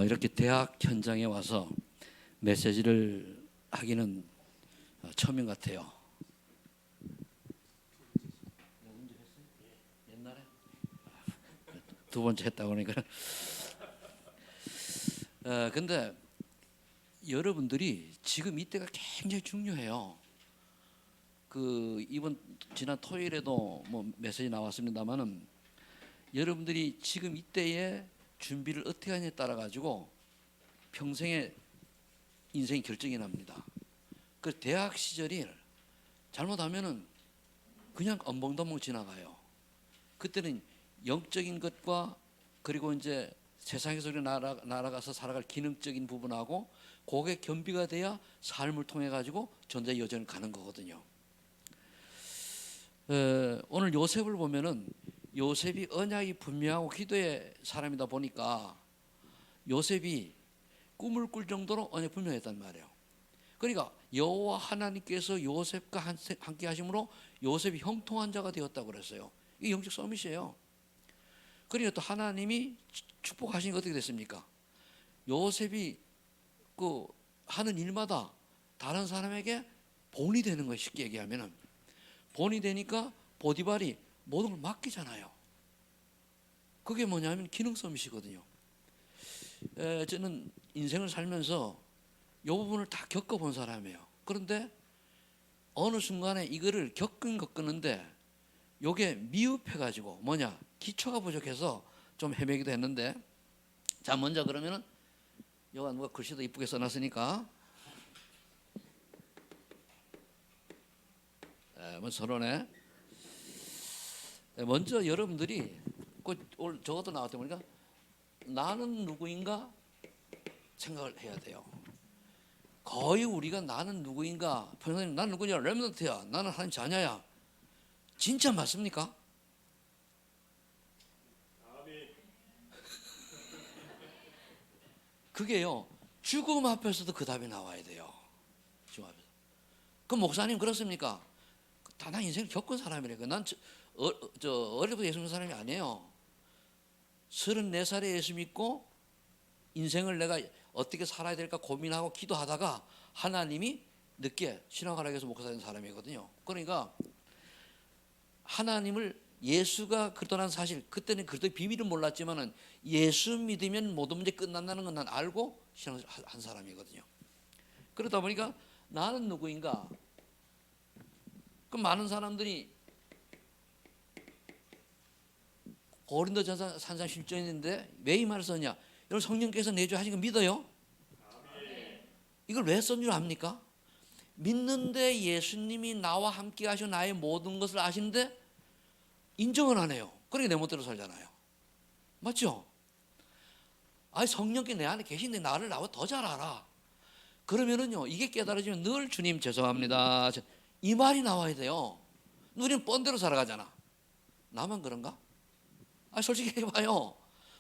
이렇게 대학 현장에 와서 메시지를 하기는 처음인 것 같아요. 옛날에 두 번째 했다고 그러니까. 근데 여러분들이 지금 이때가 굉장히 중요해요. 지난 토요일에도 뭐 메시지 나왔습니다만은 여러분들이 지금 이때에 준비를 어떻게 하냐에 따라 가지고 평생의 인생이 결정이 납니다. 그 대학 시절이 잘못하면은 그냥 엄벙덤벙 지나가요. 그때는 영적인 것과 그리고 이제 세상에서 날아가서 살아갈 기능적인 부분하고 그게 겸비가 돼야 삶을 통해 가지고 존재 여정을 가는 거거든요. 오늘 요셉을 보면은 요셉이 언약이 분명하고 기도의 사람이다 보니까 요셉이 꿈을 꿀 정도로 언약이 분명했단 말이에요. 그러니까 여호와 하나님께서 요셉과 함께 하심으로 요셉이 형통한 자가 되었다고 그랬어요. 이게 영적 서밋이에요. 그러니까 또 하나님이 축복하신 게 어떻게 됐습니까? 요셉이 그 하는 일마다 다른 사람에게 본이 되는 거예요. 쉽게 얘기하면은 본이 되니까 보디발이 모든 걸 맡기잖아요. 그게 뭐냐면 기능 서밋이거든요. 저는 인생을 살면서 이 부분을 다 겪어본 사람이에요. 그런데 어느 순간에 이거를 겪는데 요게 미흡해가지고 뭐냐 기초가 부족해서 좀 헤매기도 했는데, 자 먼저 그러면은 여기 누가 글씨도 이쁘게 써놨으니까 서론에 먼저 여러분들이 오늘 저것도 나왔다 보니까 나는 누구인가 생각을 해야 돼요. 거의 우리가 나는 누구인가, 선생님 나는 누구냐, 렘넌트야, 나는 하나님 자녀야, 진짜 맞습니까? 그게요 죽음 앞에서도 그 답이 나와야 돼요. 죽음 앞에서. 그럼 목사님 그렇습니까? 다 난 인생을 겪은 사람이래. 난 어려서 예수 믿는 사람이 아니에요. 34살에 예수 믿고 인생을 내가 어떻게 살아야 될까 고민하고 기도하다가 하나님이 늦게 신앙하라고 해서 목사 된 사람이거든요. 그러니까 하나님을, 예수가 그렇다는 사실, 그때는 그때 비밀은 몰랐지만은 예수 믿으면 모든 문제 끝난다는 건 난 알고 신앙을 한 사람이거든요. 그러다 보니까 나는 누구인가? 그 많은 사람들이 고린도전서 3장 10절인데 왜 이 말을 썼냐? 여러분 성령께서 내주하신 거 믿어요? 이걸 왜 쓴 줄 압니까? 믿는데 예수님이 나와 함께 하시고 나의 모든 것을 아시는데 인정을 안 해요. 그러니까 내 멋대로 살잖아요. 맞죠? 아니 성령께 내 안에 계신데 나를 나보다 더 잘 알아. 그러면은요 이게 깨달아지면 늘 주님 죄송합니다 이 말이 나와야 돼요. 우리는 뻔대로 살아가잖아. 나만 그런가? 솔직히 해봐요.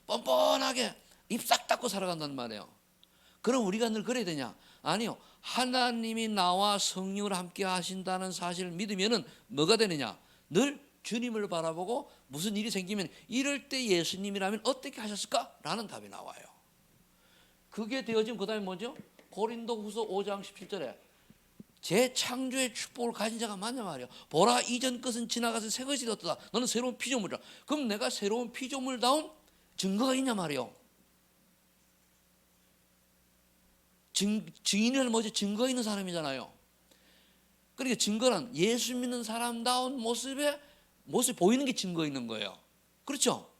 뻔뻔하게 입 싹 닫고 살아간단 말이에요. 그럼 우리가 늘 그래야 되냐? 아니요. 하나님이 나와 성령을 함께 하신다는 사실을 믿으면은 뭐가 되느냐? 늘 주님을 바라보고 무슨 일이 생기면 이럴 때 예수님이라면 어떻게 하셨을까? 라는 답이 나와요. 그게 되어지면 그 다음에 뭐죠? 고린도후서 5장 17절에 재창조의 축복을 가진 자가 맞냐 말이야. 보라 이전 것은 지나가서 새 것이 되었다. 너는 새로운 피조물이라. 그럼 내가 새로운 피조물다운 증거가 있냐 말이요. 증인은 뭐지? 증거 있는 사람이잖아요. 그러니까 증거란 예수 믿는 사람다운 모습 보이는 게 증거 있는 거예요. 그렇죠?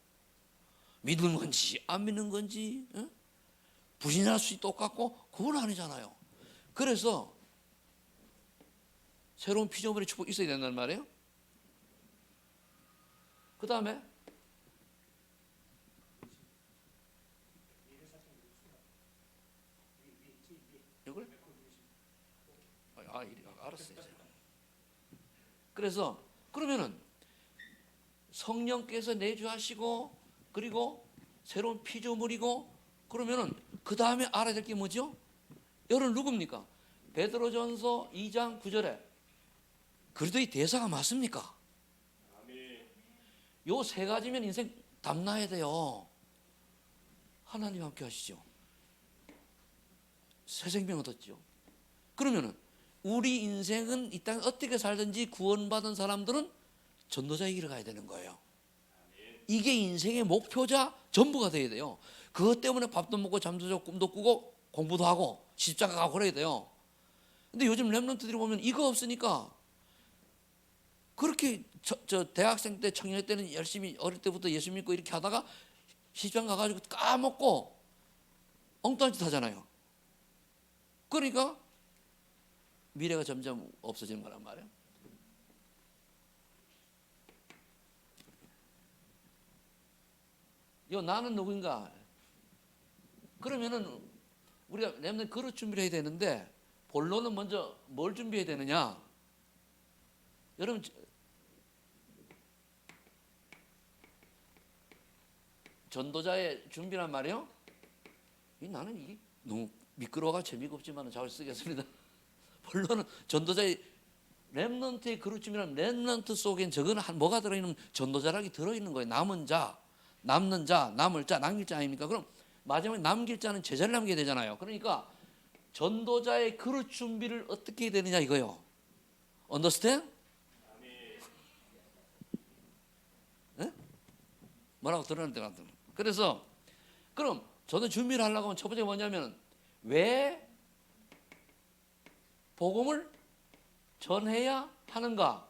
믿는 건지 안 믿는 건지 부신할 수 똑같고 그건 아니잖아요. 그래서 새로운 피조물의 축복이 있어야 된다는 말이에요. 그 다음에 이걸 알았어요. 그래서 그러면은 성령께서 내주하시고 그리고 새로운 피조물이고 그러면은 그 다음에 알아야 될 게 뭐죠? 여러분 누굽니까? 베드로전서 2장 9절에 그리스도의 대사가 맞습니까? 요 세 가지면 인생 답나야 돼요. 하나님 함께 하시죠. 새 생명 얻었죠. 그러면은 우리 인생은 이 땅에 어떻게 살든지 구원받은 사람들은 전도자의 길을 가야 되는 거예요. 이게 인생의 목표자 전부가 돼야 돼요. 그것 때문에 밥도 먹고 잠도 자고 꿈도 꾸고 공부도 하고 시집장가 가고 그래야 돼요. 근데 요즘 랩런트들이 보면 이거 없으니까 그렇게 저 대학생 때 청년 때는 열심히 어릴 때부터 예수 믿고 이렇게 하다가 시집장 가가지고 까먹고 엉뚱한 짓 하잖아요. 그러니까 미래가 점점 없어지는 거란 말이에요. 나는 누구인가? 그러면은 우리가 랩런트 그릇 준비를 해야 되는데 본론은 먼저 뭘 준비해야 되느냐? 여러분 전도자의 준비란 말이에요. 나는 이게 너무 미끄러워가 재미가 없지만 잘 쓰겠습니다. 본론은 전도자의 렘넌트의 그릇 준비란 렘넌트 속엔 저거는 뭐가 들어있는 전도자락이 들어있는 거예요. 남은 자, 남는 자, 남을 자, 남길 자 아닙니까? 그럼 마지막에 남길 자는 제자를 남게 되잖아요. 그러니까 전도자의 그릇 준비를 어떻게 해야 되느냐 이거요. Understand? 네? 뭐라고 들었는데 같은. 그래서 그럼 저는 준비를 하려고 하면 첫 번째 뭐냐면 왜 복음을 전해야 하는가?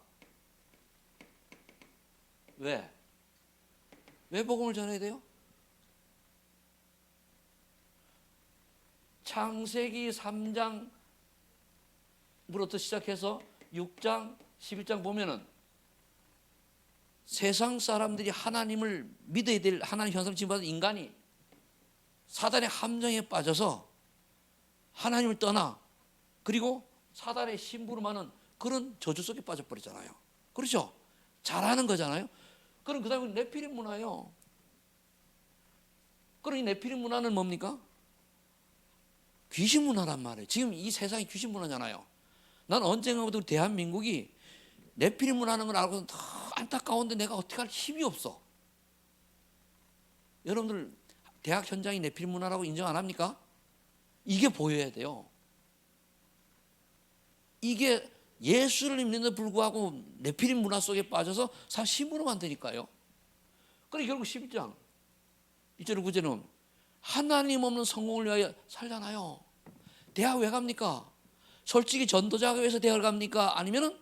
왜 복음을 전해야 돼요? 창세기 3장부터 시작해서 6장, 11장 보면은 세상 사람들이 하나님을 믿어야 될 하나님 형상 지음받은 인간이 사단의 함정에 빠져서 하나님을 떠나 그리고 사단의 심부름하는 그런 저주 속에 빠져버리잖아요. 그렇죠? 잘하는 거잖아요. 그럼 그 다음에 네피림 문화예요. 그럼 이 네피림 문화는 뭡니까? 귀신 문화란 말이에요. 지금 이 세상이 귀신 문화잖아요. 난 언젠가부터 대한민국이 네피림 문화라는 걸 알고는 더 안타까운데 내가 어떻게 할 힘이 없어. 여러분들 대학 현장이 네피림 문화라고 인정 안 합니까? 이게 보여야 돼요. 이게 예수를 믿는데 불구하고 네피림 문화 속에 빠져서 사실 심부름만 되니까요. 그래 결국 11장 1절 9절은 하나님 없는 성공을 위하여 살잖아요. 대학 왜 갑니까? 솔직히 전도자가 위해서 대학을 갑니까? 아니면은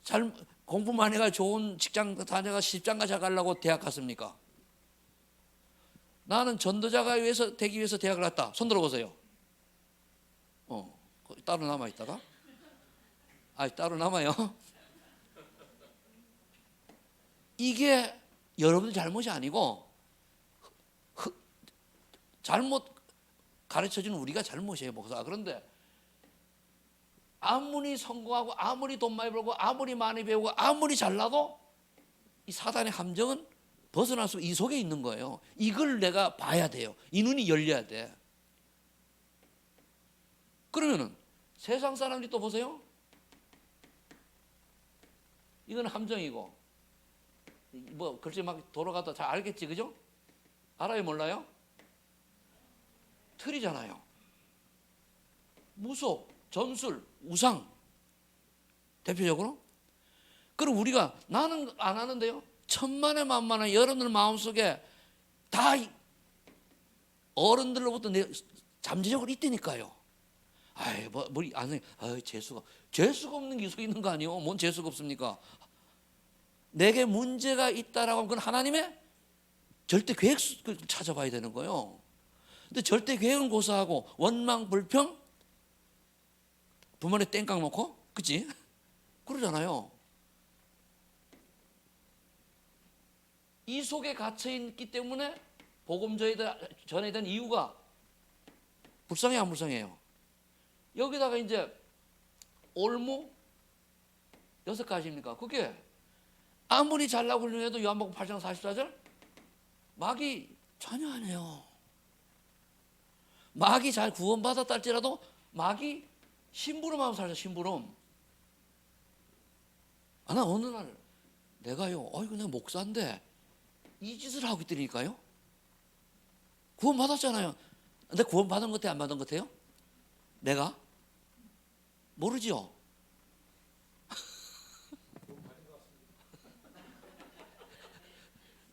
잘 공부만 해가 좋은 직장 다녀가 시집장가 잘 가려고 대학 갔습니까? 나는 전도자가 위해서 되기 위해서 대학을 갔다. 손 들어보세요. 따로 남아 있다가 따로 남아요. 이게 여러분들 잘못이 아니고 잘못 가르쳐주는 우리가 잘못이에요, 목사. 그런데 아무리 성공하고 아무리 돈 많이 벌고 아무리 많이 배우고 아무리 잘나도 이 사단의 함정은 벗어날 수 이 속에 있는 거예요. 이걸 내가 봐야 돼요. 이 눈이 열려야 돼. 그러면은 세상 사람들이 또 보세요. 이건 함정이고 뭐 글쎄 막 돌아가다 잘 알겠지, 그죠? 알아요, 몰라요? 틀이잖아요. 무속, 전술, 우상 대표적으로. 그럼 우리가 나는 안 하는데요. 천만에 만만한 여러분들 마음속에 다 어른들로부터 잠재적으로 있다니까요. 머리 안 해. 재수가 없는 게 속에 있는 거 아니에요? 뭔 재수가 없습니까? 내게 문제가 있다라고 하면 그건 하나님의 절대 계획을 찾아봐야 되는 거예요. 근데 절대 계획은 고사하고 원망 불평 부모님 땡깡 놓고 그치? 그러잖아요. 이 속에 갇혀 있기 때문에 복음 전해야 되는 이유가 불쌍해 안 불쌍해요? 여기다가 이제 올무 6가지입니까? 그게 아무리 잘나고 훌륭해도 요한복음 8장 44절 마귀 전혀 안 해요. 마귀 잘 구원받았다 할지라도 마귀 심부름하면 살죠. 심부름. 나 어느 날 내가요, 내가 목사인데 이 짓을 하고 있더니까요. 구원 받았잖아요. 근데 구원 받은 것 같아요? 안 받은 것 같아요? 내가? 모르죠.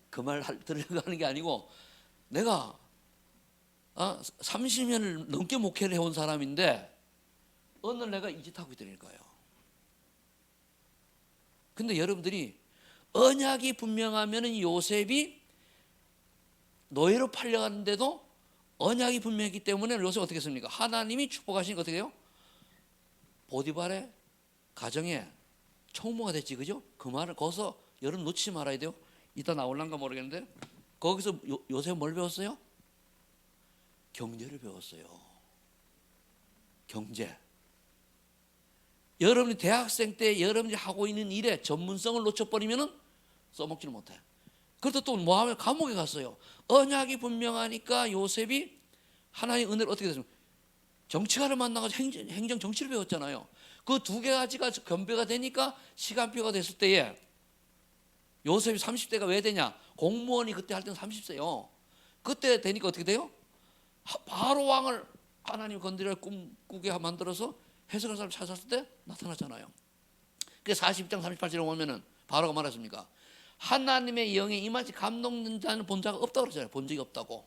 그 말 들으려고 하는 게 아니고, 내가 30년을 넘게 목회를 해온 사람인데 어느 날 내가 이 짓 하고 있다는 거예요. 근데 여러분들이 언약이 분명하면 요셉이 노예로 팔려갔는데도 언약이 분명했기 때문에 요셉 어떻게 했습니까? 하나님이 축복하시니까 어떻게 해요? 보디발의 가정에 총무가 됐지, 그죠? 그 말을 거기서 여러분 놓치지 말아야 돼요. 이따 나올란가 모르겠는데 거기서 요셉 뭘 배웠어요? 경제를 배웠어요. 경제. 여러분이 대학생 때 여러분이 하고 있는 일에 전문성을 놓쳐버리면 써먹지를 못해. 그래도 또 뭐하면 감옥에 갔어요. 언약이 분명하니까 요셉이 하나님의 은혜를 어떻게 됐습니까? 정치가를 만나가지고 행정 정치를 배웠잖아요. 그 두 가지가 겸비가 되니까 시간표가 됐을 때에 요셉이 30대가 왜 되냐? 공무원이 그때 할 때는 30세요. 그때 되니까 어떻게 돼요? 바로 왕을 하나님 건드려 꿈꾸게 만들어서 해석할 사람 찾았을 때 나타났잖아요. 그래서 40장 38절에 보면은 바로가 말했습니까? 하나님의 영에 임하시 감동된 자는 본 자가 없다고 그러잖아요. 본 적이 없다고.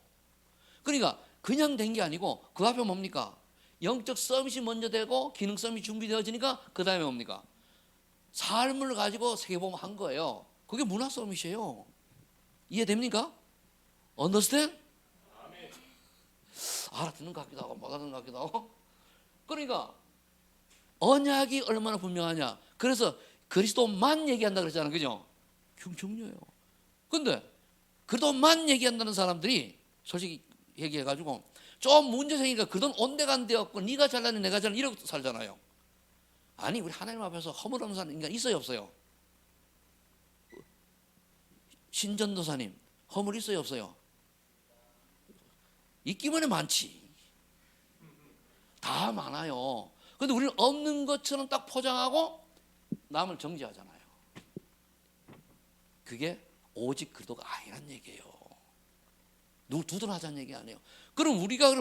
그러니까 그냥 된 게 아니고 그 앞에 뭡니까? 영적 서밋이 먼저 되고 기능 서밋이 준비되어지니까 그 다음에 뭡니까? 삶을 가지고 세계복음한 거예요. 그게 문화 서밋이에요. 이해됩니까? Understand? 알아듣는 것 같기도 하고 못 알아듣는 것 같기도 하고. 그러니까 언약이 얼마나 분명하냐. 그래서 그리스도만 얘기한다 그랬잖아요. 그죠? 중요해요. 근데 그리스도만 얘기한다는 사람들이 솔직히 얘기해가지고 좀 문제 생기니까 그돈 온데간데없고 네가 잘나니 내가 잘나니 이러고 살잖아요. 아니 우리 하나님 앞에서 허물없는 사람 인간 있어요 없어요? 신전도사님 허물 있어요 없어요? 있기만에 많지. 다 많아요. 근데 우리는 없는 것처럼 딱 포장하고 남을 정죄하잖아요. 그게 오직 그리스도가 아니란 얘기예요. 누구 두둔하자는 얘기 아니에요. 그럼 우리가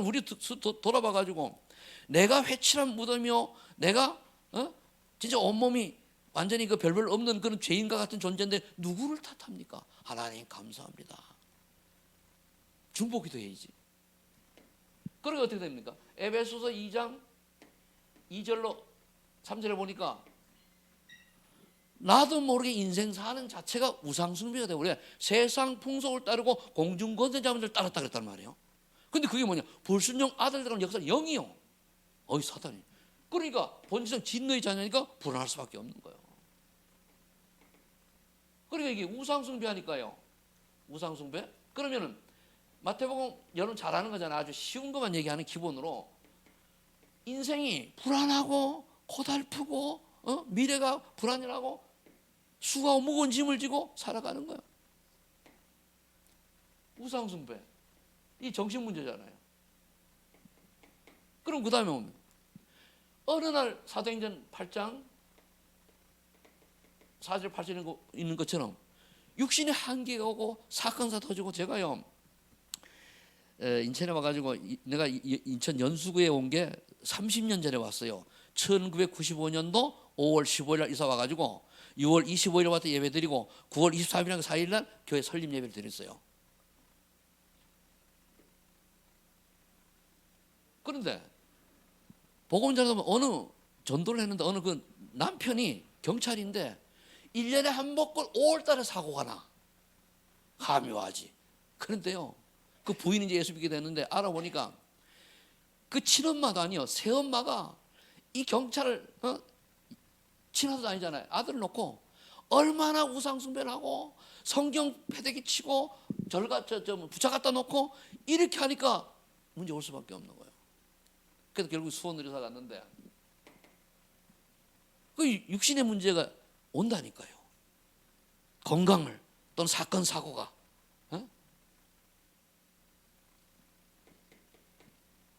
돌아봐 가지고 내가 회칠한 무덤이요, 내가 진짜 온몸이 완전히 그 별별 없는 그런 죄인과 같은 존재인데 누구를 탓합니까? 하나님 감사합니다. 중보기도 해야지. 그러니까 어떻게 됩니까? 에베소서 2장 2절로 3절에 보니까 나도 모르게 인생 사는 자체가 우상숭배가 되고 그래. 세상 풍속을 따르고 공중권세자분들 따랐다 그랬단 말이에요. 근데 그게 뭐냐? 불순종 아들들은 역사 0이요. 어이 사단이. 그러니까 본질상 진노의 자녀니까 불안할 수밖에 없는 거예요. 그러니까 이게 우상숭배하니까요. 우상숭배? 그러면은 마태복음 여러분 잘 아는 거잖아요. 아주 쉬운 것만 얘기하는 기본으로 인생이 불안하고 고달프고 미래가 불안이라고 수고하고 무거운 짐을 지고 살아가는 거예요. 우상숭배. 이 정신 문제잖아요. 그럼 그 다음에 뭡니까? 어느 날 사도행전 8장 4절 8절 있는 것처럼 육신의 한계가 오고 사건사 터지고 제가요 인천에 와가지고 내가 인천 연수구에 온 게 30년 전에 왔어요. 1995년도 5월 15일 날 이사 와가지고 6월 25일 와서 예배 드리고 9월 23일 4일 날 교회 설립 예배를 드렸어요. 그런데 복음 전하면 어느 전도를 했는데 어느 그 남편이 경찰인데 1년에 한 번꼴 5월 달에 사고가 나. 가묘하지. 그런데요 그 부인이 이제 예수 믿게 됐는데 알아보니까 그 친엄마도 아니요 새엄마가 이 경찰을 친아도 아니잖아요. 아들을 놓고 얼마나 우상숭배를 하고 성경 패대기 치고 부차 갖다 놓고 이렇게 하니까 문제 올 수밖에 없는 거예요. 그래서 결국 수원의료사 갔는데 그 육신의 문제가 온다니까요. 건강을 또는 사건 사고가.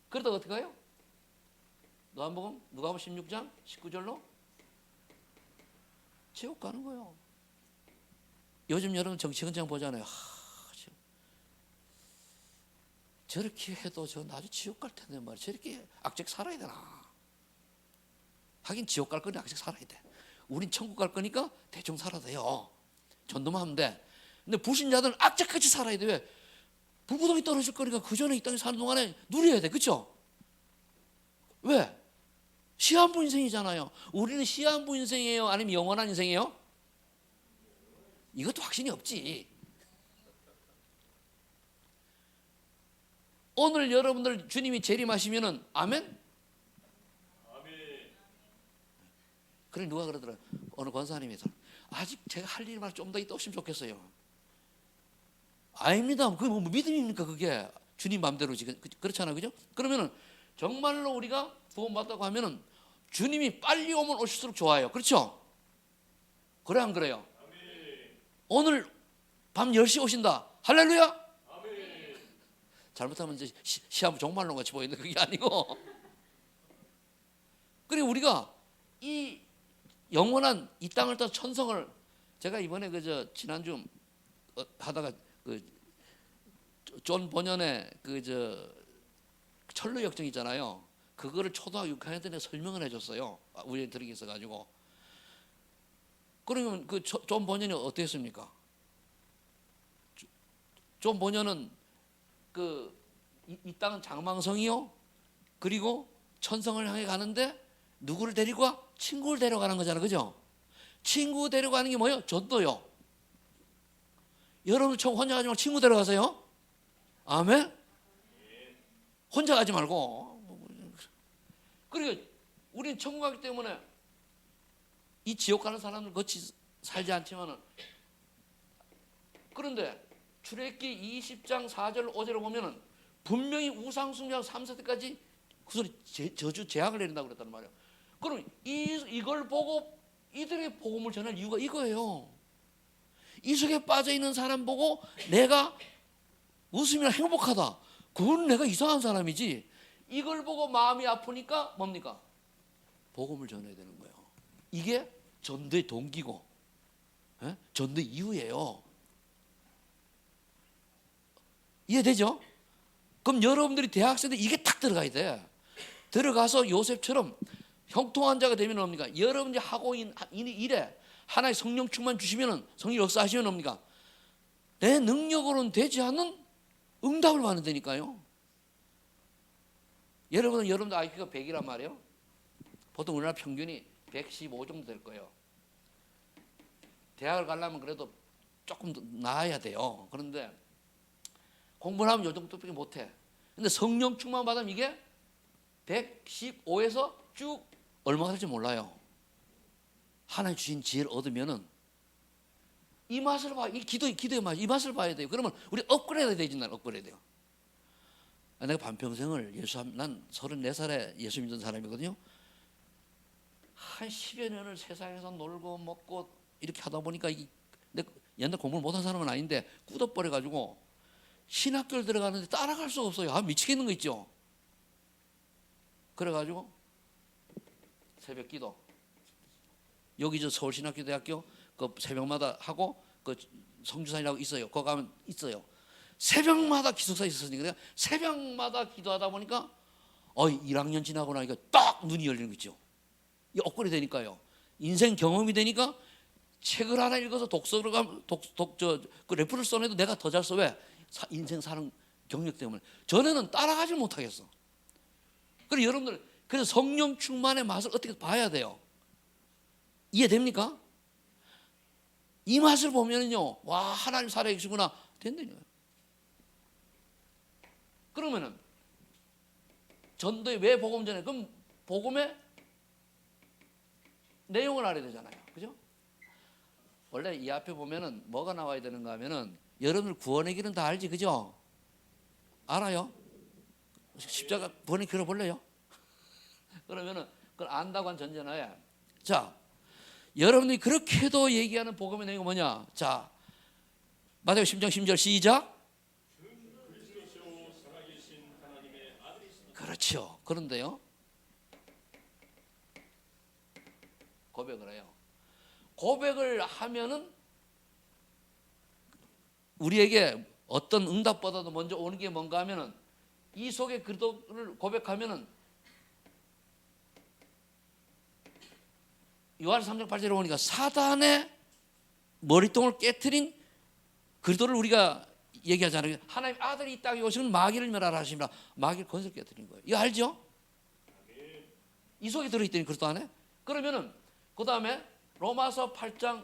그러다가 어떻게 해요? 누가복음 16장 19절로 지옥 가는 거예요. 요즘 여러분 정치헌장 보잖아요. 저렇게 해도 저 나중에 지옥 갈 텐데 말이야. 저렇게 악적 살아야 되나? 하긴 지옥 갈 거니 악적 살아야 돼. 우린 천국 갈 거니까 대충 살아도 돼요. 전도만 하면 돼. 근데 불신자들은 악적같이 살아야 돼. 왜? 불구덩이 떨어질 거니까 그 전에 이 땅에 사는 동안에 누려야 돼. 그렇죠? 왜? 시한부 인생이잖아요. 우리는 시한부 인생이에요? 아니면 영원한 인생이에요? 이것도 확신이 없지. 오늘 여러분들 주님이 재림하시면은 아멘? 그래 누가 그러더라. 어느 권사님이 아직 제가 할 일만 좀 더 있다 오시면 좋겠어요. 아닙니다. 그게 뭐 믿음입니까 그게? 주님 마음대로 지금 그렇잖아요, 그죠? 그러면은 정말로 우리가 구원받다고 하면은 주님이 빨리 오면 올수록 좋아요. 그렇죠? 그래 안 그래요? 오늘 밤 10시 오신다. 할렐루야? 잘못하면 이제 시합 종말론 같이 보이는데 그게 아니고. 그리고 우리가 이 영원한 이 땅을 떠 천성을 제가 이번에 그저 지난주 하다가 그 존 본연의 그저 철로 역정 있잖아요. 그거를 초등학교 6학년 때 설명을 해줬어요. 우연히 들이 있어가지고. 그러면 그 존 본연이 어땠습니까? 존 본연은 그 이 땅은 장망성이요. 그리고 천성을 향해 가는데 누구를 데리고 와? 친구를 데려가는 거잖아, 그죠? 친구 데려가는 게 뭐예요? 전도요. 여러분 총 혼자 가지 말고 친구 데려가세요. 아멘. 혼자 가지 말고. 그리고 우리는 천국 가기 때문에 이 지옥 가는 사람들 같이 살지 않지만은, 그런데 출애굽기 20장 4절 5절을 보면은 분명히 우상숭배하고 3세대까지 그 소리 저주 재앙을 내린다고 그랬단 말이에요. 그럼 이걸 보고 이들의 복음을 전할 이유가 이거예요. 이 속에 빠져 있는 사람 보고 내가 웃으면 행복하다. 그건 내가 이상한 사람이지. 이걸 보고 마음이 아프니까 뭡니까? 복음을 전해야 되는 거예요. 이게 전도의 동기고, 전도의 이유예요. 이해되죠? 그럼 여러분들이 대학생 때 이게 딱 들어가야 돼. 들어가서 요셉처럼 형통한 자가 되면 뭡니까? 여러분이 하고 있는 일에 하나의 성령 충만 주시면은, 성령 역사하시면 뭡니까? 내 능력으로는 되지 않는 응답을 받는다니까요. 여러분들 IQ가 100이란 말이에요. 보통 우리나라 평균이 115 정도 될 거예요. 대학을 가려면 그래도 조금 더 나아야 돼요. 그런데 공부를 하면 요 정도밖에 못해. 근데 성령 충만 받으면 이게 115에서 쭉 얼마가 될지 몰라요. 하나님 주신 지혜를 얻으면은 이 맛을 봐. 이 기도의 맛, 이 맛을 봐야 돼요. 그러면 우리 업그레이드 되지, 난 업그레이드 돼요. 내가 반평생을 난 34살에 예수 믿은 사람이거든요. 한 10여 년을 세상에서 놀고 먹고 이렇게 하다 보니까 내가 옛날 공부를 못한 사람은 아닌데 굳어버려가지고 신학교를 들어가는데 따라갈 수가 없어요. 아, 미치겠는 거 있죠. 그래가지고 새벽 기도, 여기 저 서울신학교대학교 그 새벽마다 하고 그 성주산이라고 있어요. 거기 가면 있어요. 새벽마다 기숙사에 있었으니까 새벽마다 기도하다 보니까 1학년 지나고 나니까 딱 눈이 열리는 거 있죠. 이 업그레이드 되니까요. 인생 경험이 되니까 책을 하나 읽어서 독서를 가면 그 레퍼를 써내도 내가 더 잘 써. 왜? 인생 사는 경력 때문에. 전에는 따라가지 못하겠어. 그래서 여러분들, 그래서 성령 충만의 맛을 어떻게 봐야 돼요? 이해됩니까? 이 맛을 보면은요, 와, 하나님 살아계시구나 된다니까요. 그러면은 전도에 왜 복음 전해? 그럼 복음의 내용을 알아야 되잖아요, 그죠? 원래 이 앞에 보면은 뭐가 나와야 되는가 하면은, 여러분들 구원의 길은 다 알지, 그죠? 알아요? 십자가 구원의 길을 볼래요? 그러면은 그걸 안다고 한 전제나에, 자, 여러분들이 그렇게도 얘기하는 복음의 내용이 뭐냐? 자, 마태복음 10장 10절 시작. 그렇죠. 그런데요, 고백을 해요. 고백을 하면은 우리에게 어떤 응답보다도 먼저 오는 게 뭔가 하면은 이속의 그리스도를 고백하면은 요한 3장 8절에 보니까 사단의 머리통을 깨트린 그리스도를 우리가 얘기하잖아요. 하나님 아들이 이 땅에 오시면 마귀를 멸하라 하십니다. 마귀를 건설 깨트린 거예요. 이거 알죠? 이 속에 들어있더니 그리스도 안에. 그러면은 그 다음에 로마서 8장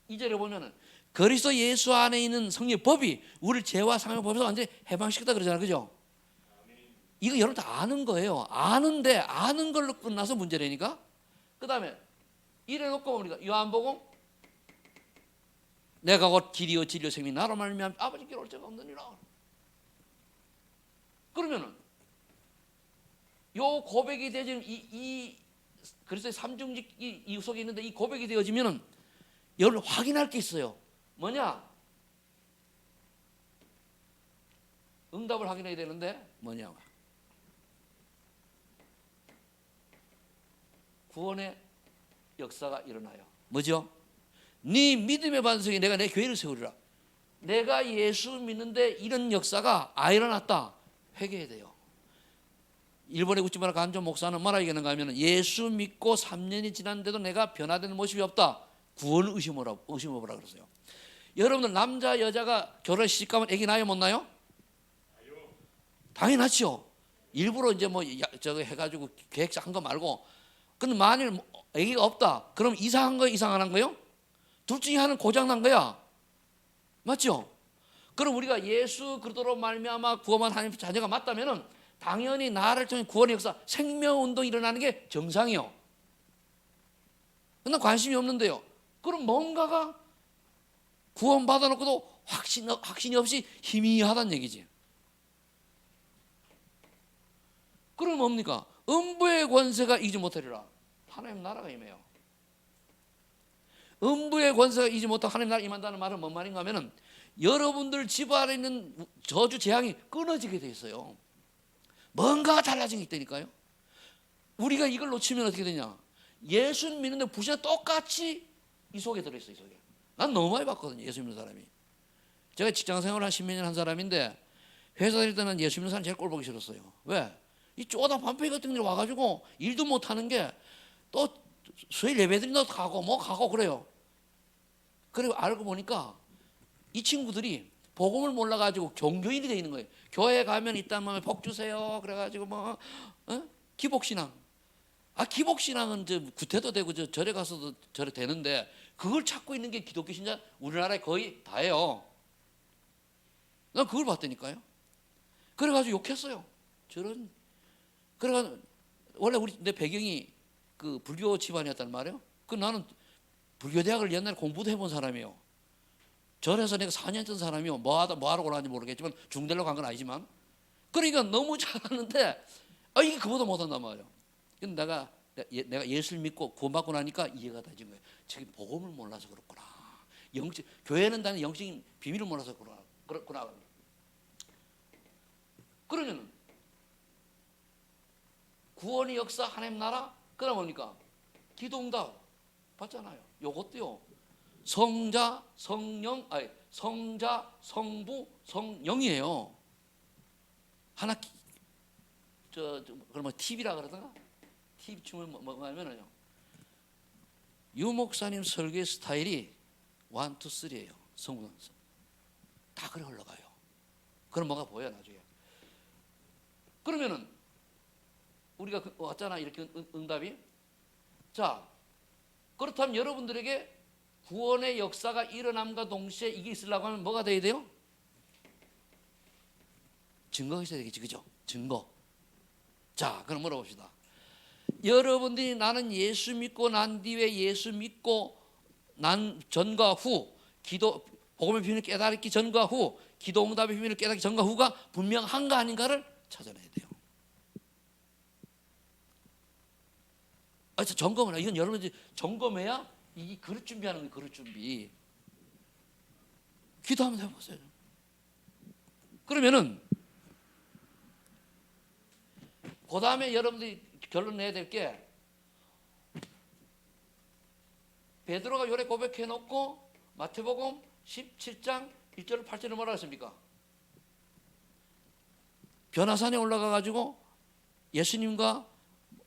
2절에 보면은 그리스도 예수 안에 있는 성령의 법이 우리를 죄와 사망의 법에서 완전히 해방시켰다 그러잖아요. 그죠? 이거 여러분 다 아는 거예요. 아는데 아는 걸로 끝나서 문제라니까. 그 다음에 이래 놓고 보니까 요한복음 내가 곧 길이요 진리요 생명이 나로 말미암아 아버지께 올 자가 없느니라. 그러면은 요 고백이 되어지면 이 그리스도의 삼중직이 이 속에 있는데 이 고백이 되어지면은 여러분 확인할 게 있어요. 뭐냐? 응답을 확인해야 되는데 뭐냐? 구원의 역사가 일어나요. 뭐죠? 네 믿음의 반석에 내가 내 교회를 세우리라. 내가 예수 믿는데 이런 역사가 일어났다. 회개해야 돼요. 일본의 우찌마라 간조 목사는 뭐라 얘기하는가 하면 예수 믿고 3년이 지났는데도 내가 변화되는 모습이 없다. 구원 의심해보라 그러세요. 여러분들 남자 여자가 결혼 시집가면 애기 나요 못 나요? 당연히 낳죠. 일부러 이제 뭐 저거 해가지고 계획한 거 말고. 근데 만일 애기가 없다. 그럼 이상한 거예요, 이상 안 한 거예요? 둘 중에 하나는 고장 난 거야. 맞죠? 그럼 우리가 예수 그리스도로 말미암아 구원한 하나님의 자녀가 맞다면은 당연히 나를 통해 구원의 역사, 생명운동이 일어나는 게 정상이요. 근데 관심이 없는데요. 그럼 뭔가가 구원받아 놓고도 확신이 없이 희미하다는 얘기지. 그럼 뭡니까? 음부의 권세가 이기지 못하리라. 하나님 나라가 임해요. 음부의 권세가 이기지 못하고 하나님 나라가 임한다는 말은 뭔 말인가 하면은 여러분들 집 안에 있는 저주 재앙이 끊어지게 돼 있어요. 뭔가가 달라진 게 있다니까요. 우리가 이걸 놓치면 어떻게 되냐? 예수 믿는데 부신은 똑같이 이 속에 들어있어. 이 속에. 난 너무 많이 봤거든요. 예수 믿는 사람이. 제가 직장생활 한 10몇 년 한 사람인데 회사 다닐 때는 예수 믿는 사람 제일 꼴 보기 싫었어요. 왜? 이 쪼다 반페이 같은 데 와가지고 일도 못하는 게 또 수요일 예배드린다고 가고 뭐 가고 그래요. 그리고 알고 보니까 이 친구들이 복음을 몰라가지고 종교인이 돼 있는 거예요. 교회 가면 이딴 마음에 복 주세요. 그래가지고 뭐 기복신앙. 기복신앙은 저 구태도 되고 저 절에 가서도 절에 되는데 그걸 찾고 있는 게 기독교 신자 우리나라에 거의 다예요. 난 그걸 봤다니까요. 그래가지고 욕했어요. 저런. 그래가 원래 내 배경이 그 불교 집안이었단 말이에요. 그 나는 불교 대학을 옛날에 공부도 해본 사람이에요. 절에서 내가 4년 전 사람이요. 뭐 하러 가는지 모르겠지만 중대로 간 건 아니지만. 그러니까 너무 잘하는데 이게 그보다 못한단 말이에요. 근데 내가 예수를 믿고 구원받고 나니까 이해가 되진 거예요. 저기 복음을 몰라서 그렇구나. 교회는 다는 영적인 비밀을 몰라서 그렇구나. 그러면 구원의 역사 하나님 나라 그러다 보니까 기도응답 받잖아요. 요것도요. 성자 성부 성령이에요. 하나 그러면 TV라 그러다가 TV 춤을 뭐가 하면은요. 유 목사님 설계 스타일이 1, 2, 3예요. 성부 다 그래 흘러가요. 그럼 뭐가 보여 나중에. 그러면은 우리가 왔잖아 이렇게 응답이. 자 그렇다면 여러분들에게 구원의 역사가 일어남과 동시에 이게 있으려고 하면 뭐가 돼야 돼요? 증거가 있어야 되겠지, 그죠? 증거. 자 그럼 물어봅시다. 여러분들이 나는 예수 믿고 난 뒤에 예수 믿고 난 전과 후 복음의 비밀을 깨닫기 전과 후 기도응답의 비밀을 깨닫기 전과 후가 분명한가 아닌가를 찾아내야 돼요. 점검을 이건 여러분들이 점검해야 이 그릇 준비하는 거예요. 그릇 준비. 기도 한번 해보세요. 그러면은 그 다음에 여러분들이 결론 내야 될 게 베드로가 요래 고백해 놓고 마태복음 17장 1절 8절에 뭐라 했습니까? 변화산에 올라가 가지고 예수님과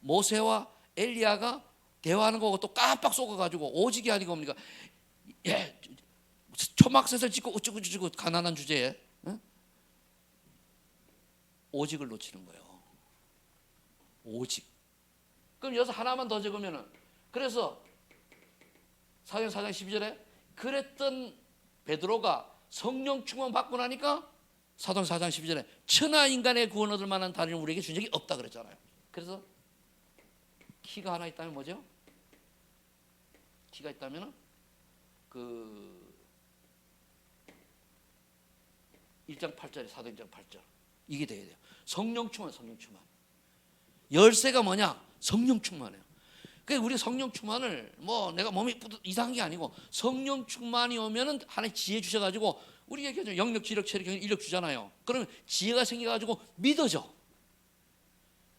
모세와 엘리야가 대화하는 거고 또 깜빡 속아가지고 오직이 아니고 뭡니까? 예, 초막셋을 짓고 어쩌고 가난한 주제에 오직을 놓치는 거예요. 오직. 그럼 여기서 하나만 더 적으면은, 그래서 사도행전 4장 12절에 그랬던 베드로가 성령 충만 받고 나니까 사도행전 4장 12절에 천하 인간의 구원 얻을 만한 다른 우리에게 준 적이 없다 그랬잖아요. 그래서 키가 하나 있다면 뭐죠? 키가 있다면 그 1장 8절에 사도행전 8절 이게 돼야 돼요. 성령 충만, 성령 충만. 열쇠가 뭐냐? 성령 충만이에요. 그러니까 우리 성령 충만을 뭐 내가 몸이 이상한 게 아니고 성령 충만이 오면은 하나님 지혜 주셔가지고 우리에게 영력, 지력, 체력, 인력 주잖아요. 그러면 지혜가 생겨가지고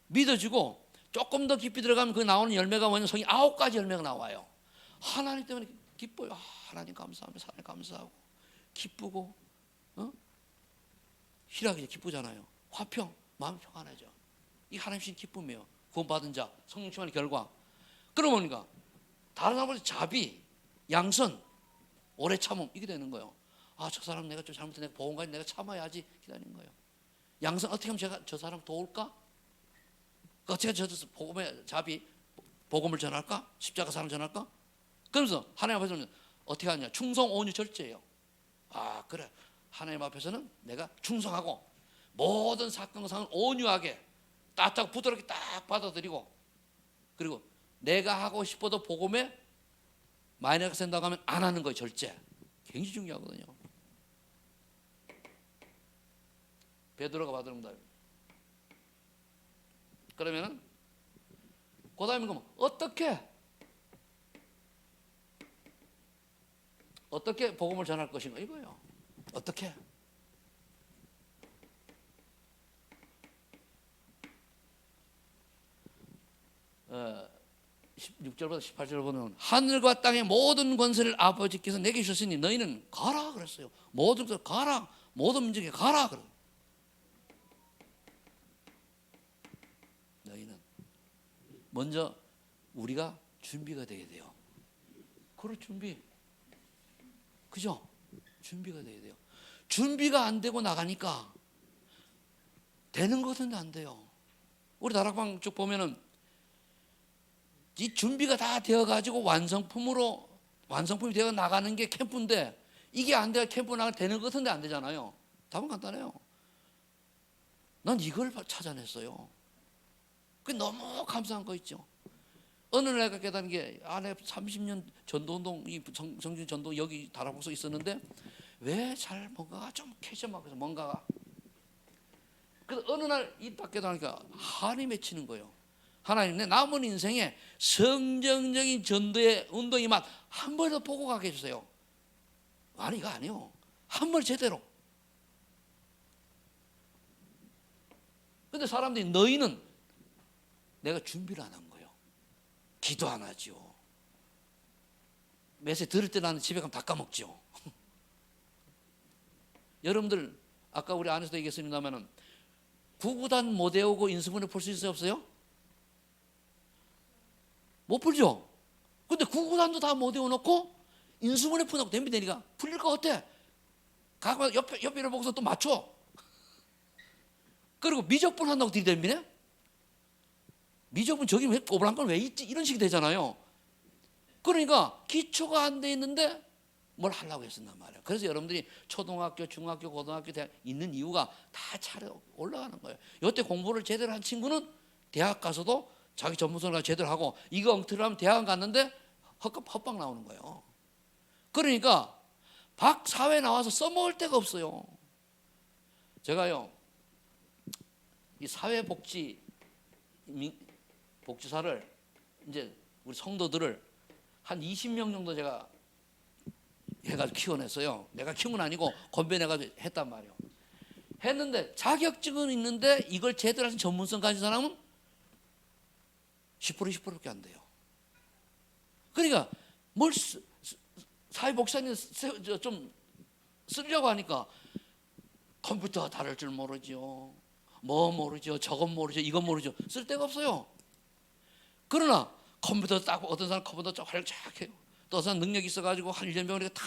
믿어지고 조금 더 깊이 들어가면 그 나오는 열매가 뭐냐면 성이 9가지 열매가 나와요. 하나님 때문에 기뻐요. 하나님 감사하며 하나님 감사하고 기쁘고 희락이 기쁘잖아요. 화평, 마음이 평안해져. 이 하나님 주신 기쁨이에요. 구원받은 자, 성령 충만의 결과. 그러면 뭡니까? 다른 사람보다 자비, 양선, 오래 참음 이게 되는 거예요. 아, 저 사람 내가 좀 잘못해 내가 보험까지 내가 참아야지 기다리는 거예요. 양선 어떻게 하면 제가 저 사람 도울까? 어떻게 저 복음의 자비, 복음을 전할까? 십자가 사랑 전할까? 그러면서 하나님 앞에서는 어떻게 하냐? 충성, 온유, 절제예요. 아, 그래. 하나님 앞에서는 내가 충성하고 모든 사건 상황을 온유하게 따뜻하고 부드럽게 딱 받아들이고, 그리고 내가 하고 싶어도 복음에 마이너스가 생긴다고 하면 안 하는 거예요. 절제. 굉장히 중요하거든요. 베드로가 받으랍니다. 그러면은 그 다음에 그러면 어떻게 복음을 전할 것인가 이거예요. 어떻게? 16절부터 18절 보면 하늘과 땅의 모든 권세를 아버지께서 내게 주셨으니 너희는 가라 그랬어요. 모든 것 가라. 모든 민족에 가라 그래. 너희는 먼저 우리가 준비가 돼야 돼요. 그럴 준비. 그죠? 준비가 돼야 돼요. 준비가 안 되고 나가니까 되는 것은 안 돼요. 우리 다락방 쭉 보면은 이 준비가 다 되어가지고 완성품이 되어 나가는 게 캠프인데 이게 안 돼야 캠프 나가 되는 것 같은데 안 되잖아요. 답은 간단해요. 난 이걸 찾아냈어요. 그게 너무 감사한 거 있죠. 어느 날 내가 깨달은 게 안에 30년 전도운동, 이 정신 전도 여기 다락방서 있었는데 왜 잘 뭔가가 좀 캐셔막해서 뭔가가. 그래서 어느 날 이딱 깨달으니까 한이 맺히는 거예요. 하나님 내 남은 인생에 성정적인 전도의 운동이 막 한 번 더 보고 가게 해주세요. 아니 이거 아니요. 한 번 제대로. 근데 사람들이 너희는 내가 준비를 안 한 거예요. 기도 안 하죠. 메시지 들을 때 나는 집에 가면 다 까먹죠. 여러분들 아까 우리 안에서도 얘기했습니다만은 구구단 못 외우고 인수분해 풀 수 있어요 없어요? 못 풀죠. 근데 구구단도 다 못 외워놓고 인수분해 푸는 됩니까? 풀릴 것 같아. 가끔 옆에를 보고서 또 맞춰. 그리고 미적분 한다고 들이댑니네. 미적분 저기 왜 꼬불한 건 왜 있지? 이런 식이 되잖아요. 그러니까 기초가 안 돼 있는데 뭘 하려고 했었단 말이에요. 그래서 여러분들이 초등학교, 중학교, 고등학교, 대학 있는 이유가 다 차려 올라가는 거예요. 이때 공부를 제대로 한 친구는 대학 가서도 자기 전문성을 제대로 하고 이거 엉터리로 하면 대학 갔는데 헛방 나오는 거예요. 그러니까 사회 나와서 써먹을 데가 없어요. 제가요 이 사회복지사를 이제 우리 성도들을 한 20명 정도 제가 해가지고 키워냈어요. 내가 키운 건 아니고 건배내가지고 했단 말이에요. 했는데 자격증은 있는데 이걸 제대로 하신 전문성 가진 사람은 10%밖에 안 돼요. 그러니까 뭘 사회복지사님 좀 쓰려고 하니까 컴퓨터 다룰 줄 모르죠. 뭐 모르죠, 저건 모르죠, 이건 모르죠. 쓸데가 없어요. 그러나 컴퓨터 딱 어떤 사람 컴퓨터 쫙 활짝해요. 또 어떤 사람 능력이 있어가지고 한 1년 배우니까 다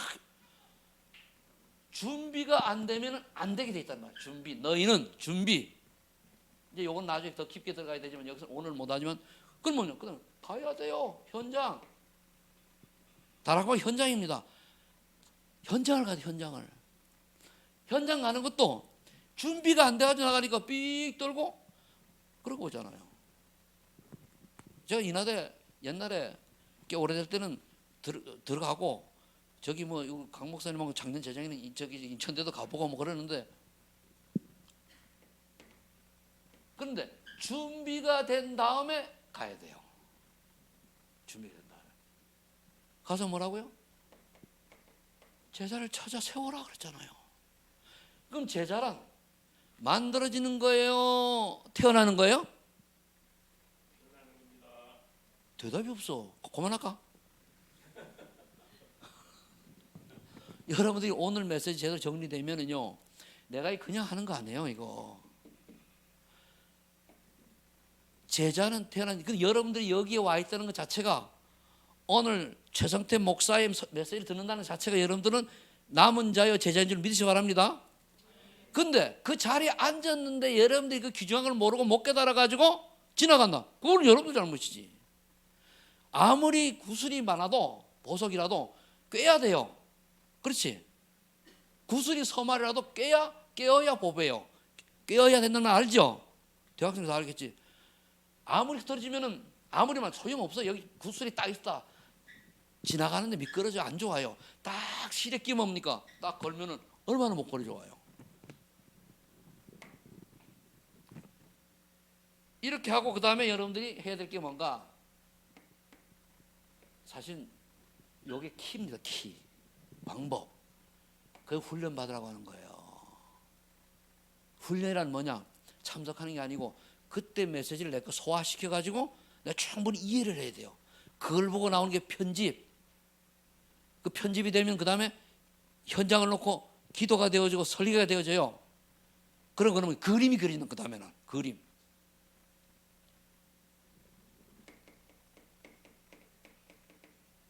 준비가 안 되면 안 되게 돼 있단 말이에요. 준비, 너희는 준비. 이제 요건 나중에 더 깊게 들어가야 되지만 여기서 오늘 못하지만 그러면요, 그다음 가야 돼요. 현장. 다락방 현장입니다. 현장을 가야 돼. 현장 가는 것도 준비가 안 돼가지고 나가니까 삑 돌고 그러고 오잖아요. 제가 인하대 옛날에 꽤 오래될 때는 들어가고 저기 뭐 강 목사님하고 작년 재작년에 저기 인천대도 가보고 뭐 그러는데, 그런데 준비가 된 다음에 가야 돼요. 준비가 된 다음에 가서 뭐라고요? 제자를 찾아 세워라 그랬잖아요. 그럼 제자란 만들어지는 거예요? 태어나는 거예요? 태어나는 겁니다. 대답이 없어. 그만할까? 여러분들이 오늘 메시지 제대로 정리되면은요, 내가 그냥 하는 거 아니에요. 이거 제자는 태어난, 여러분들이 여기에 와 있다는 것 자체가, 오늘 최성태 목사의 메시지를 듣는다는 자체가 여러분들은 남은 자여 제자인 줄 믿으시기 바랍니다. 근데 그 자리에 앉았는데 여러분들이 그 귀중한 걸 모르고 못 깨달아 가지고 지나간다. 그건 여러분들 잘못이지. 아무리 구슬이 많아도 보석이라도 꿰야 돼요. 그렇지? 구슬이 서말이라도 깨어야 보배요. 깨어야 된다는 말 알죠? 대학생도 알겠지? 아무리 떨어지면은 아무리만 소용없어. 여기 구슬이 딱 있다. 지나가는데 미끄러져 안 좋아요. 딱 실에 끼 뭡니까? 딱 걸면은 얼마나 목걸이 좋아요. 이렇게 하고 그 다음에 여러분들이 해야 될 게 뭔가? 사실 요게 키입니다. 키. 방법. 그 훈련 받으라고 하는 거예요. 훈련이란 뭐냐? 참석하는 게 아니고 그때 메시지를 내가 소화시켜 가지고 내가 충분히 이해를 해야 돼요. 그걸 보고 나오는 게 편집. 그 편집이 되면 그 다음에 현장을 놓고 기도가 되어지고 설계가 되어져요. 그러면 그림이 그리는, 그 다음에는 그림.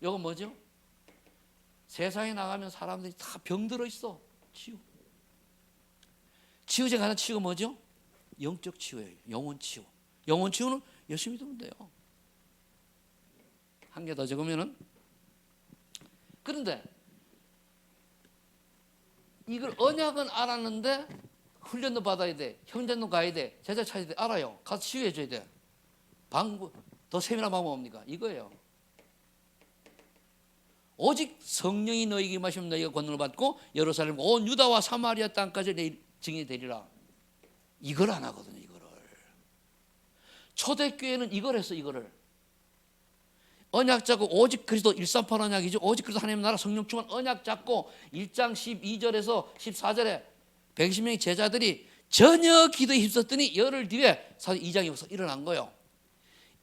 이건 뭐죠? 세상에 나가면 사람들이 다 병들어 있어. 치유제 가는 치유가 뭐죠? 영적 치유예요. 영혼 치유. 영혼 치유는 열심히 두면 돼요. 한 개 더 적으면은, 그런데 이걸 언약은 알았는데 훈련도 받아야 돼. 현장도 가야 돼. 제자 찾아야 돼. 알아요. 가서 치유해 줘야 돼. 방법, 더 세밀한 방법 뭡니까? 이거예요. 오직 성령이 너희에게 임하시면 너희가 권능을 받고 예루살렘 온 유다와 사마리아 땅까지 내 증인이 되리라. 이걸 안 하거든요. 이거를. 초대교회는 이걸 했어. 이거를. 언약 잡고 오직 그리스도 138 언약이죠. 오직 그리스도 하나님 나라 성령 충만 언약 잡고 1장 12절에서 14절에 120명의 제자들이 전혀 기도에 힘썼더니 열흘 뒤에 사실 2장 역사 일어난 거예요.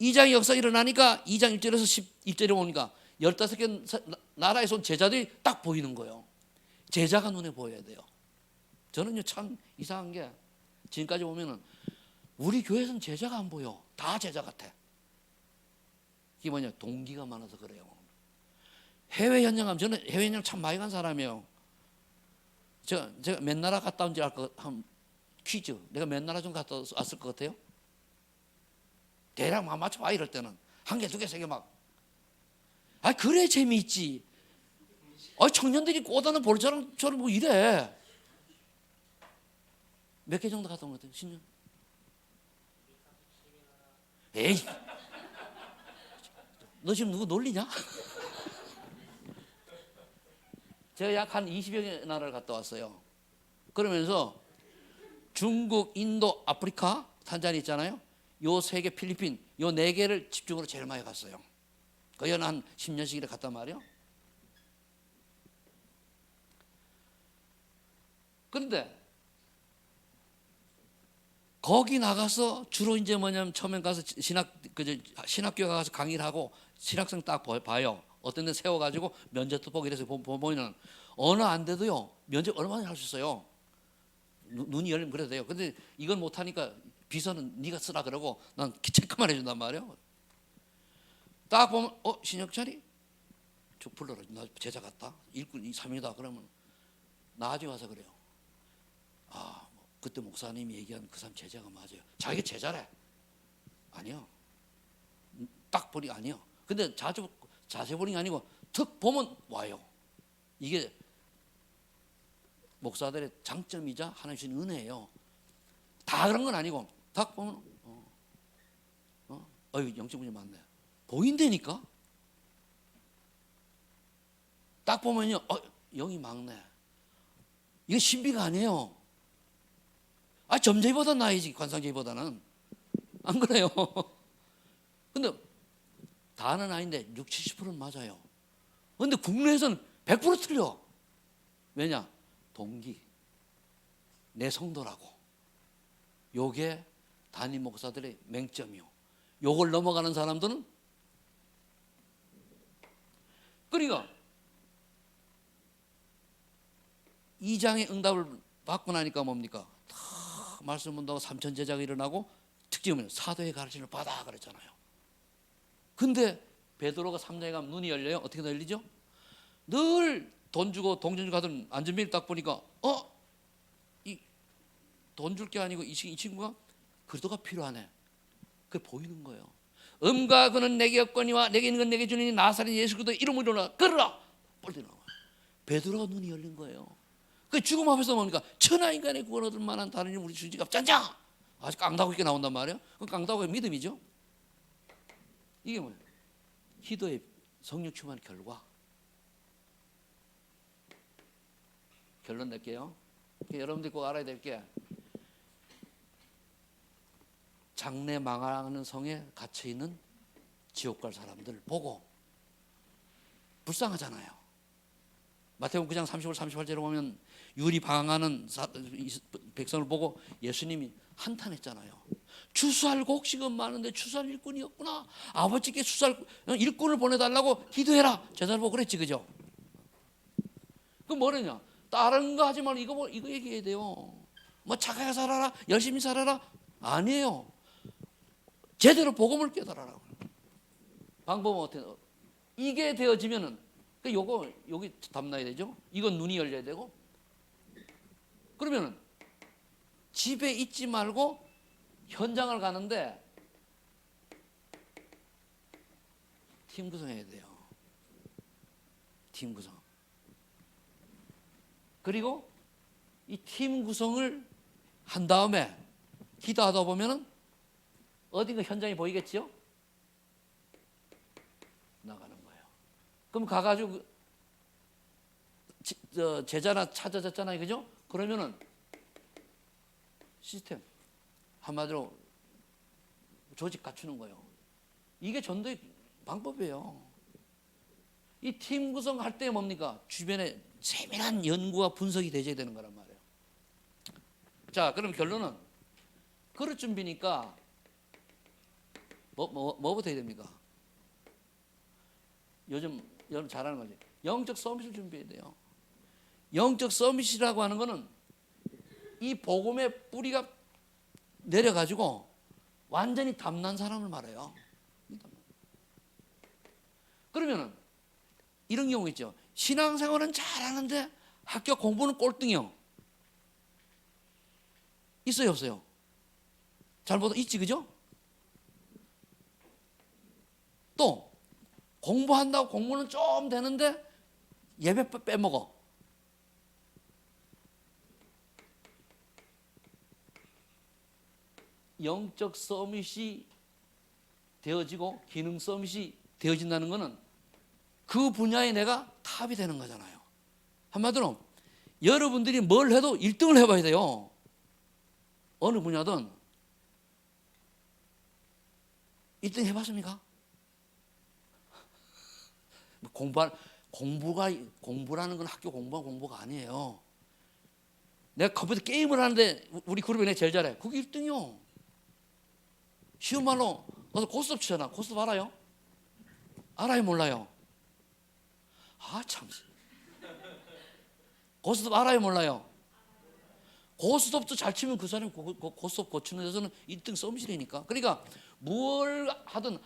2장 역사 일어나니까 2장 1절에서 11절에 오니까 15개 나라에서 온 제자들이 딱 보이는 거예요. 제자가 눈에 보여야 돼요. 저는요 참 이상한 게, 지금까지 보면은 우리 교회에서는 제자가 안 보여. 다 제자 같아. 이게 뭐냐? 동기가 많아서 그래요. 해외 현장 가면, 저는 해외 현장 참 많이 간 사람이에요. 제가 몇 나라 갔다 온지 알 것, 한 퀴즈. 내가 몇 나라 좀 갔다 왔을 것 같아요? 대략 막 맞춰봐. 이럴 때는 한 개, 두 개, 세 개 막. 아 그래 재미있지. 아 청년들이 꼬다는 볼처럼 뭐 이래. 몇 개 정도 갔다 온 것 같아요? 10년? 에이, 너 지금 누구 놀리냐? 제가 약 한 20여 개 나라를 갔다 왔어요. 그러면서 중국, 인도, 아프리카, 탄자니 있잖아요. 요 세 개, 필리핀, 요 네 개를 집중으로 제일 많이 갔어요. 거의 한 10년씩 갔단 말이에요. 그런데 거기 나가서 주로 이제 뭐냐면 처음엔 가서 신학교에 가서 강의를 하고 신학생 딱 봐요. 어떤 데 세워가지고 면접도 보고 이래서 보면은 언어 안 돼도요 면접 얼마나 할 수 있어요. 눈이 열리면 그래도 돼요. 근데 이건 못하니까 비서는 네가 쓰라 그러고 난 체크만 해준단 말이에요. 딱 보면 신혁철이 쭉 불러라. 나 제자 같다. 일꾼 3이다. 그러면 나중에 와서 그래요. 그때 목사님이 얘기한 그 사람 제자가 맞아요. 자기가 제자래. 아니요. 딱 보니 아니요. 근데 자세 보는 게 아니고 툭 보면 와요. 이게 목사들의 장점이자 하나님 주신 은혜예요. 다 그런 건 아니고 딱 보면 영적 분이 많네. 보인다니까. 딱 보면요, 영이 막네. 이거 신비가 아니에요. 점쟁이보다 나이지 관상쟁이보다는. 안 그래요? 근데 다는 아닌데 60-70%는 맞아요. 근데 국내에서는 100% 틀려. 왜냐? 동기, 내 성도라고. 요게 담임 목사들의 맹점이요. 요걸 넘어가는 사람들은 그러니까 2장의 응답을 받고 나니까 뭡니까? 다 말씀 본다고 3천 제자가 일어나고 특징은 사도의 가르침을 받아 그랬잖아요. 근데 베드로가 3장에 가면 눈이 열려요. 어떻게 열리죠? 늘 돈 주고 동전 가던 안전벨트 딱 보니까 이 돈 줄 게 아니고 이 친구가 그리스도가 필요하네. 그게 보이는 거예요. 음과 그는 내게 없거니와 내게 있는 건 내게 주니 나사렛 예수 그리스도 이름으로 일어나 걸어라. 빨리 나와. 베드로가 눈이 열린 거예요. 그 죽음 앞에서 뭡니까? 천하인간의 구원 얻을 만한 다른 일 우리 주지가 없잖냐. 아주 깡다구 있게 나온단 말이에요. 그 깡다구의 믿음이죠. 이게 뭐예요? 기도의 성령 충만 결과. 결론 낼게요. 여러분들이 꼭 알아야 될 게 장래 망하는 성에 갇혀 있는 지옥 갈 사람들 보고 불쌍하잖아요. 마태복음 9장 35, 38절에 보면 유리 방황하는 백성을 보고 예수님이 한탄했잖아요. 추수할 곡식은 많은데 추수할 일꾼이 없구나. 아버지께 추수할 일꾼을 보내달라고 기도해라. 제자를 보고 그랬지, 그죠? 그 뭐냐냐? 다른 거 하지 말고 이거 얘기해야 돼요. 뭐 착하게 살아라, 열심히 살아라. 아니에요. 제대로 복음을 깨달아라. 방법은 어떻게? 이게 되어지면은 요거 여기 담나야 되죠. 이건 눈이 열려야 되고. 그러면은 집에 있지 말고 현장을 가는데 팀 구성해야 돼요. 팀 구성. 그리고 이 팀 구성을 한 다음에 기도하다 보면은 어딘가 현장이 보이겠지요? 나가는 거예요. 그럼 가가지고 제자나 찾아졌잖아요, 그죠? 그러면은 시스템 한마디로 조직 갖추는 거예요. 이게 전도의 방법이에요. 이 팀 구성할 때 뭡니까? 주변에 세밀한 연구와 분석이 되어야 되는 거란 말이에요. 자, 그럼 결론은 그릇 준비니까 뭐부터 해야 됩니까? 요즘 여러분 잘하는 거지. 영적 서밋을 준비해야 돼요. 영적 서밋이라고 하는 거는 이 복음의 뿌리가 내려가지고 완전히 담난 사람을 말해요. 그러면은 이런 경우 있죠. 신앙생활은 잘하는데 학교 공부는 꼴등이요. 있어요, 없어요? 잘못 있지, 그죠? 또 공부한다고 공부는 좀 되는데 예배 빼먹어. 영적 서밋이 되어지고 기능 서밋이 되어진다는 것은 그 분야에 내가 탑이 되는 거잖아요. 한마디로 여러분들이 뭘 해도 1등을 해봐야 돼요. 어느 분야든 1등 해봤습니까? 공부라는 건 학교 공부가 아니에요. 내가 컴퓨터 게임을 하는데 우리 그룹에 내가 제일 잘해. 그게 1등이요. 쉬운 말로 고스톱 치잖아. 고스톱 알아요? 알아요, 몰라요? 참. 고스톱 알아요, 몰라요? 고스톱도 잘 치면 그 사람이 고스톱 고치는 데서는 1등 썸실이니까. 그러니까 뭘 하든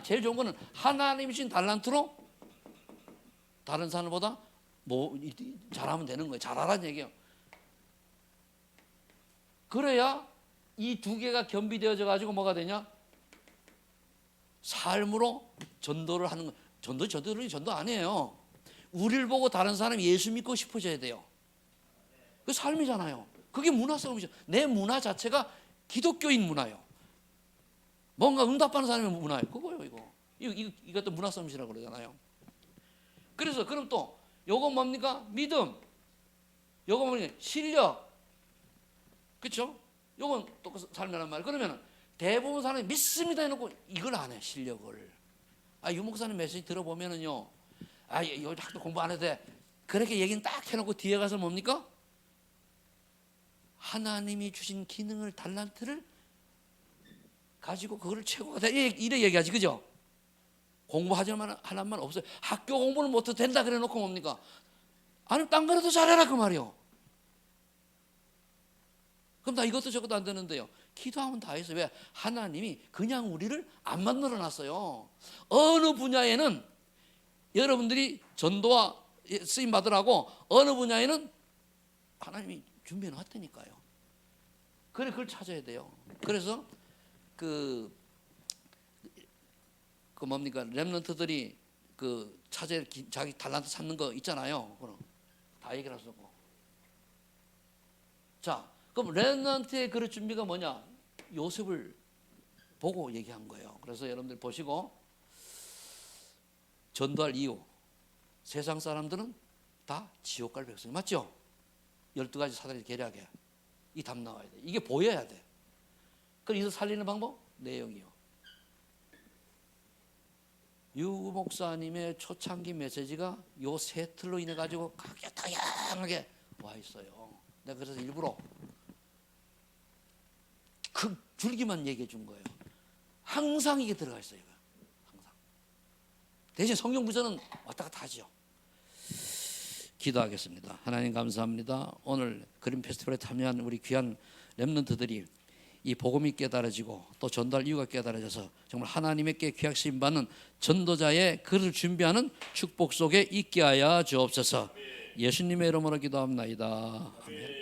제일 좋은 거는 하나님이 주신 달란트로 다른 사람보다 뭐 잘하면 되는 거예요. 잘하라는 얘기예요. 그래야 이 두 개가 겸비되어져 가지고 뭐가 되냐? 삶으로 전도를 하는 거. 전도 아니에요. 우리를 보고 다른 사람이 예수 믿고 싶어져야 돼요. 그 삶이잖아요. 그게 문화 싸움이죠. 내 문화 자체가 기독교인 문화예요. 뭔가 응답하는 사람의 문화예요. 그거예요. 이것도 문화 싸움이라고 그러잖아요. 그래서 그럼 또 요거 뭡니까? 믿음. 요거 뭡니까? 실력. 그렇죠? 요건 또 삶이란 말이에요. 그러면 대부분 사람이 믿습니다 해놓고 이걸 안 해. 실력을. 유 목사님 메시지 들어보면은요, 요 학도 공부 안 해도 돼. 그렇게 얘기는 딱 해놓고 뒤에 가서 뭡니까? 하나님이 주신 기능을 달란트를 가지고 그거를 최고가 돼. 이래 얘기하지, 그죠? 공부하자만 하나만 없어요. 학교 공부를 못해도 된다 그래 놓고 뭡니까? 아니면 딴 거라도 잘해라 그 말이요. 그럼 나 이것도 저것도 안 되는데요. 기도하면 다 했어요. 왜? 하나님이 그냥 우리를 안 만들어 놨어요. 어느 분야에는 여러분들이 전도와 쓰임 받으라고, 어느 분야에는 하나님이 준비해 놨다니까요. 그래, 그걸 찾아야 돼요. 그래서 그 뭡니까? 렘넌트들이 찾아야 자기 달란트 찾는 거 있잖아요. 그럼 다 얘기를 하시고. 자, 그럼 렘넌트의 그럴 준비가 뭐냐? 요셉을 보고 얘기한 거예요. 그래서 여러분들 보시고, 전도할 이유. 세상 사람들은 다 지옥 갈 백성이 맞죠? 12가지 사다리 계략에 이 답 나와야 돼. 이게 보여야 돼. 그럼 이거 살리는 방법? 내용이요. 유 목사님의 초창기 메시지가 요 세 틀로 인해 가지고 다양하게 와 있어요. 내가 그래서 일부러 그 줄기만 얘기해 준 거예요. 항상 이게 들어가 있어요. 항상. 대신 성경 구절은 왔다 갔다 하죠. 기도하겠습니다. 하나님 감사합니다. 오늘 그림 페스티벌에 참여한 우리 귀한 렘넌트들이 이 복음이 깨달아지고 또 전도할 이유가 깨달아져서 정말 하나님께 귀하게 쓰임받는 전도자의 그를 준비하는 축복 속에 있게 하여 주옵소서. 예수님의 이름으로 기도합니다. 아멘.